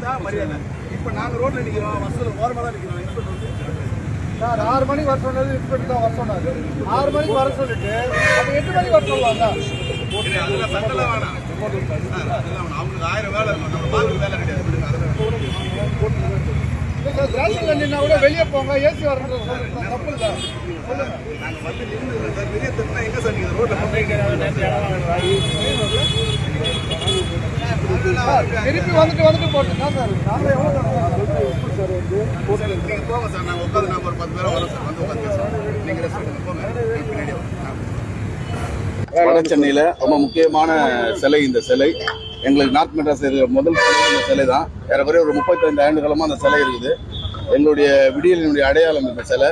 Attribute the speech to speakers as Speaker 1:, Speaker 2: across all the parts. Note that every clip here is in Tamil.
Speaker 1: தான் மரியாதை. இப்போ நாங்கள் ரோட்டில் நிற்கிறோம், பஸ்ஸில் ஓரமாக தான் நிற்கிறோம்.
Speaker 2: சார் 6 மணிக்கு வர சொன்னது இன்ஸ்பெக்டர் தான் வர சொன்னாரு. 6 மணிக்கு வர சொல்லிட்டு அப்போ 8 மணிக்கு வர சொல்லுவாங்க.
Speaker 1: அதில் சண்டெல்லாம் வேணாம், அவங்களுக்கு 1000 வேலை இருக்கும், நம்ம பாருக்கு வேலை கிடையாது.
Speaker 2: ரேஷன் கண்டினா கூட வெளியே போங்க, ஏசி வரணும் தப்பு இல்லை.
Speaker 1: நாங்கள் வந்து நின்று சார் பெரிய திட்டம் எங்கே சார் நீங்கள் ரோட்டில்
Speaker 2: திருப்பி வந்துட்டு போட்டுருக்கா சார். நாங்கள் எவ்வளோ
Speaker 1: நீங்கள் போங்க சார், நாங்கள் உட்காந்து நாங்கள் ஒரு 10 பேரை வரோம் சார், வந்து உட்காந்து பேசுவோம். நீங்கள் ரெஸ்ட் எடுங்க, போங்க. பின்னாடி வட சென்னையில் ரொம்ப முக்கியமான சிலை இந்த சிலை. எங்களுக்கு நார்த் மெட்ராஸ் முதல் சிலை இந்த சிலை தான். ஏறக்குறைய ஒரு 35 ஆண்டு காலமாக அந்த சிலை இருக்குது. எங்களுடைய விடியலினுடைய அடையாளம் இந்த சிலை.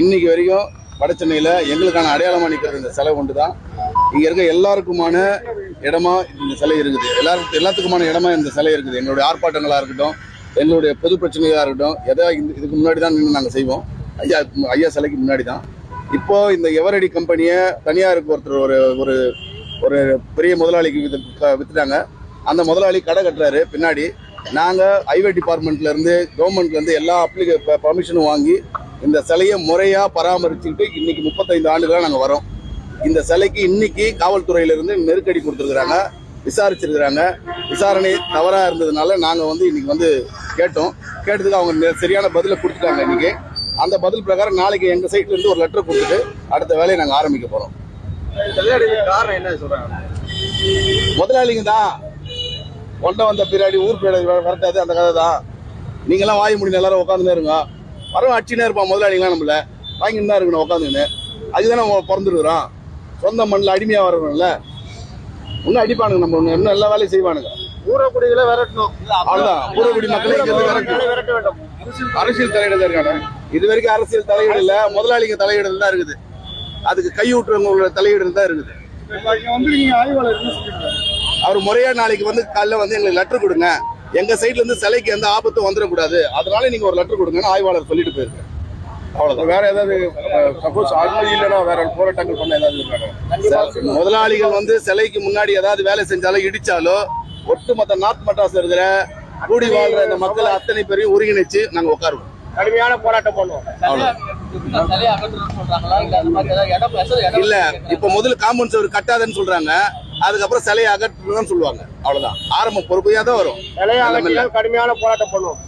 Speaker 1: இன்னைக்கு வரைக்கும் வட சென்னையில் எங்களுக்கான அடையாளமாக நிற்கிறது இந்த சிலை ஒன்று தான். இங்கே இருக்க எல்லாருக்குமான இடமா இந்த சிலை இருக்குது. எல்லாத்துக்குமான இடமா இந்த சிலை இருக்குது. எங்களுடைய ஆர்ப்பாட்டங்களாக இருக்கட்டும், எங்களுடைய பொது பிரச்சனைகளாக இருக்கட்டும், எதாவது இதுக்கு முன்னாடி தான் நின்று நாங்கள் செய்வோம். ஐயா சிலைக்கு முன்னாடி தான். இப்போ இந்த எவரடி கம்பெனியை தனியாருக்கு ஒருத்தர் ஒரு ஒரு பெரிய முதலாளிக்கு வித்துட்டாங்க. அந்த முதலாளி கடை கட்டுறாரு பின்னாடி. நாங்கள் ஹைவே டிபார்ட்மெண்ட்லேருந்து கவர்மெண்ட்லேருந்து எல்லா பர்மிஷனும் வாங்கி இந்த சிலையை முறையாக பராமரிச்சுக்கிட்டு இன்னைக்கு 35 ஆண்டுகளாக நாங்கள் வரோம். இந்த சிலைக்கு இன்னைக்கு காவல்துறையிலிருந்து நெருக்கடி கொடுத்துருக்குறாங்க, விசாரிச்சிருக்கிறாங்க. விசாரணை தவறாக இருந்ததுனால நாங்கள் இன்னைக்கு கேட்டதுக்கு அவங்க சரியான பதிலை கொடுத்துட்டாங்க. இன்னைக்கு அந்த பதில் பிரகாரம் நாளைக்கு எங்கள் சைட்ல இருந்து ஒரு லெட்டர் கொடுத்துட்டு அடுத்த வேலையை நாங்கள் ஆரம்பிக்க போகிறோம். காரணம் என்ன சொல்கிறாங்க?
Speaker 2: முதலாளிங்க தான் ஒன்றை வந்த பின்னாடி ஊர் பின்னாடி வரட்டாது, அந்த கதை தான். நீங்களாம் வாய் முடிஞ்ச எல்லாரும் உட்காந்துனே இருங்க. வரவும் அடிச்சுனே இருப்பான் முதலாளிங்களாம், நம்மள வாங்கிட்டு தான் இருக்கணும் உட்காந்துன்னு. அதுதானே நம்ம பிறந்துருக்குறோம். சொந்த மண்ணில் அடிமையாக வரணும்ல, இன்னும் அடிப்பானுங்க, நம்ம இன்னும் எல்லா வேலையும் செய்வானுங்க.
Speaker 1: ஊரக்குடிகளை விரட்டணும்,
Speaker 2: அவ்வளோதான். ஊரக்குடி மக்களை விரட்ட வேண்டும். அரசியல் தலையிட இருக்காங்க. இது வரைக்கும் அரசியல் தலையீடு இல்லை, முதலாளிங்க தலையீடு தான் இருக்குது. அதுக்கு கையூட்டுறவங்களோட தலையீடு தான் இருக்குது. அவர் முறையா நாளைக்கு காலைல எங்களுக்கு லெட்டர் கொடுங்க, எங்க சைட்ல இருந்து சிலைக்கு எந்த ஆபத்தும் வந்துடக்கூடாது, அதனால நீங்க ஒரு லெட்டர் கொடுங்கன்னு ஆய்வாளர் சொல்லிட்டு போயிருக்காரு. அவ்வளவுதான். வேற ஏதாவது சப்போஸ் அனுமதி இல்லைன்னா வேற போராட்டங்கள் பண்ண ஏதாவது முதலாளிகள் சிலைக்கு முன்னாடி ஏதாவது வேலை செஞ்சாலோ இடிச்சாலோ ஒட்டுமொத்த நார்த் மெட்ராஸ் இருக்கிற கூடி வாழ்ற இந்த மக்களை அத்தனை பேரையும் ஒருங்கிணைச்சு நாங்க உட்காருவோம்,
Speaker 1: கடுமையான போராட்டம் பண்ணுவோம்.
Speaker 2: இல்ல இப்ப முதல்ல காம்பவுண்ட் சுவர் கட்டாதன்னு சொல்றாங்க, அதுக்கப்புறம் சிலையை அகற்றுன்னு சொல்லுவாங்க. அவ்வளவுதான். ஆரம்ப பொறுப்பையா தான் வரும்.
Speaker 1: கடுமையான போராட்டம் பண்ணுவோம்.